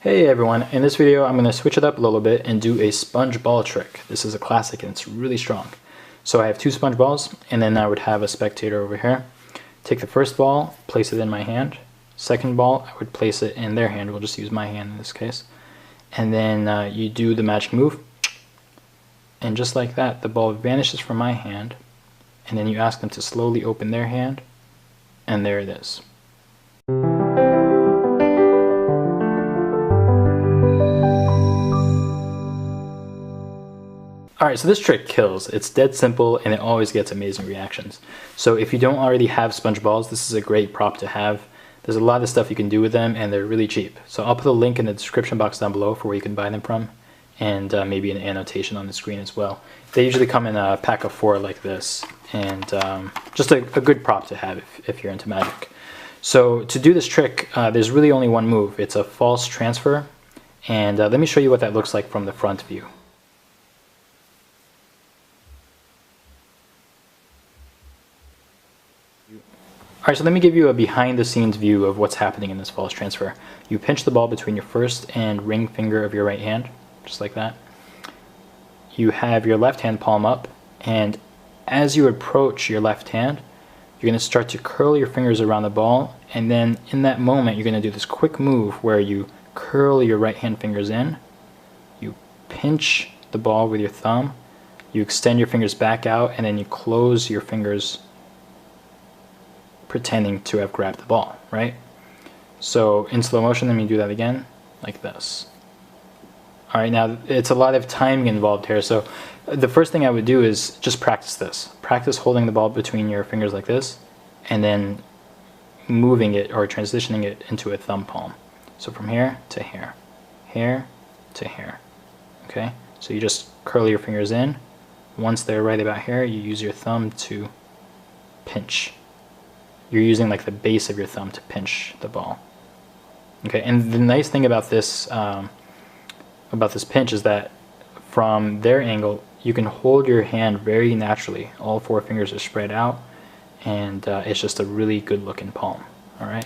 Hey everyone, in this video I'm going to switch it up a little bit and do a sponge ball trick. This is a classic and it's really strong. So I have two sponge balls and then I would have a spectator over here. Take the first ball, place it in my hand. Second ball, I would place it in their hand. We'll just use my hand in this case. And then you do the magic move. And just like that, the ball vanishes from my hand. And then you ask them to slowly open their hand. And there it is. Alright, so this trick kills. It's dead simple and it always gets amazing reactions. So if you don't already have sponge balls, this is a great prop to have. There's a lot of stuff you can do with them and they're really cheap. So I'll put a link in the description box down below for where you can buy them from, and maybe an annotation on the screen as well. They usually come in a pack of 4 like this, and just a good prop to have if you're into magic. So to do this trick, there's really only one move. It's a false transfer, and let me show you what that looks like from the front view. Alright, so let me give you a behind the scenes view of what's happening in this false transfer. You pinch the ball between your first and ring finger of your right hand, just like that. You have your left hand palm up, and as you approach your left hand, you're going to start to curl your fingers around the ball, and then in that moment you're going to do this quick move where you curl your right hand fingers in, you pinch the ball with your thumb, you extend your fingers back out, and then you close your fingers pretending to have grabbed the ball, right? So in slow motion, let me do that again, like this. Alright, now it's a lot of timing involved here, so the first thing I would do is just practice this. Practice holding the ball between your fingers like this, and then moving it or transitioning it into a thumb palm. So from here to here, here to here, okay? So you just curl your fingers in. Once they're right about here, you use your thumb to pinch. You're using like the base of your thumb to pinch the ball. Okay, and the nice thing about this pinch is that from their angle, you can hold your hand very naturally. All 4 fingers are spread out, and it's just a really good looking palm. All right,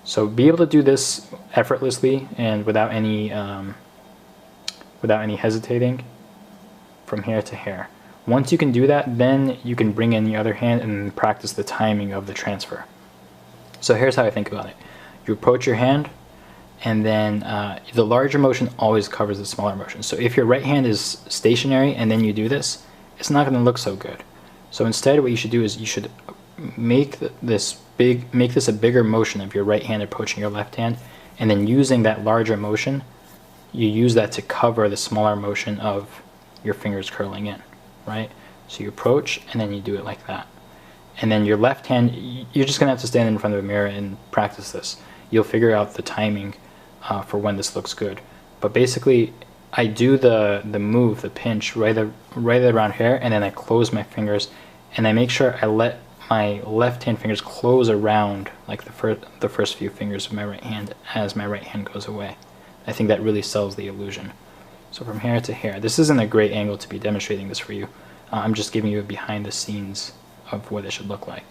so be able to do this effortlessly and without any hesitating from here to here. Once you can do that, then you can bring in the other hand and practice the timing of the transfer. So here's how I think about it. You approach your hand, and then the larger motion always covers the smaller motion. So if your right hand is stationary and then you do this, it's not going to look so good. So instead what you should do is you should make this a bigger motion of your right hand approaching your left hand, and then using that larger motion, you use that to cover the smaller motion of your fingers curling in. Right? So you approach and then you do it like that. And then your left hand, you're just going to have to stand in front of a mirror and practice this. You'll figure out the timing for when this looks good. But basically, I do the move, the pinch, right around here, and then I close my fingers, and I make sure I let my left hand fingers close around like the first few fingers of my right hand as my right hand goes away. I think that really sells the illusion. So from here to here, this isn't a great angle to be demonstrating this for you. I'm just giving you a behind the scenes of what it should look like.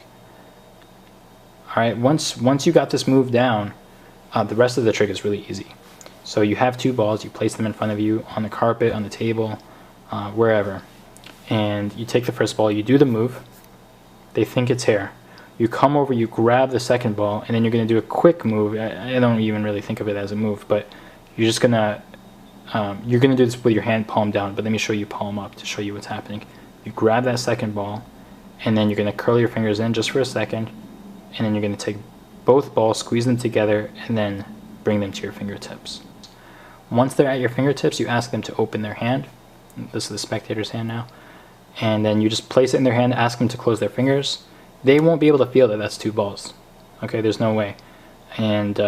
Alright, once you got this move down, the rest of the trick is really easy. So you have 2 balls, you place them in front of you on the carpet, on the table, wherever. And you take the first ball, you do the move, they think it's here. You come over, you grab the second ball, and then you're going to do a quick move. I don't even really think of it as a move, but you're just going to you're going to do this with your hand palm down, but let me show you palm up to show you what's happening. You grab that second ball, and then you're going to curl your fingers in just for a second, and then you're going to take both balls, squeeze them together, and then bring them to your fingertips. Once they're at your fingertips, you ask them to open their hand. This is the spectator's hand now. And then you just place it in their hand, ask them to close their fingers. They won't be able to feel that that's 2 balls. Okay, there's no way. And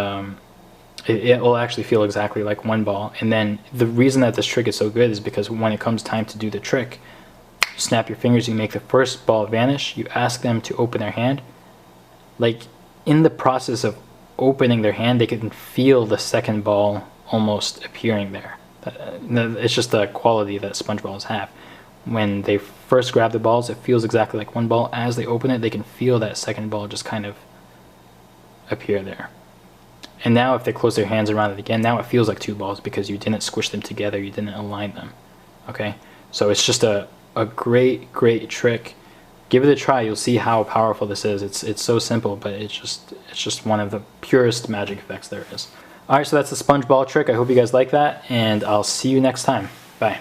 it will actually feel exactly like 1 ball. And then the reason that this trick is so good is because when it comes time to do the trick, you snap your fingers, you make the first ball vanish, you ask them to open their hand. Like in the process of opening their hand, they can feel the second ball almost appearing there. It's just the quality that sponge balls have. When they first grab the balls, it feels exactly like 1 ball. As they open it, they can feel that second ball just kind of appear there. And now if they close their hands around it again, now it feels like 2 balls because you didn't squish them together, you didn't align them. Okay, so it's just a great trick. Give it a try. You'll see how powerful this is. It's so simple, but it's just one of the purest magic effects there is. All right, so that's the sponge ball trick. I hope you guys like that, and I'll see you next time. Bye.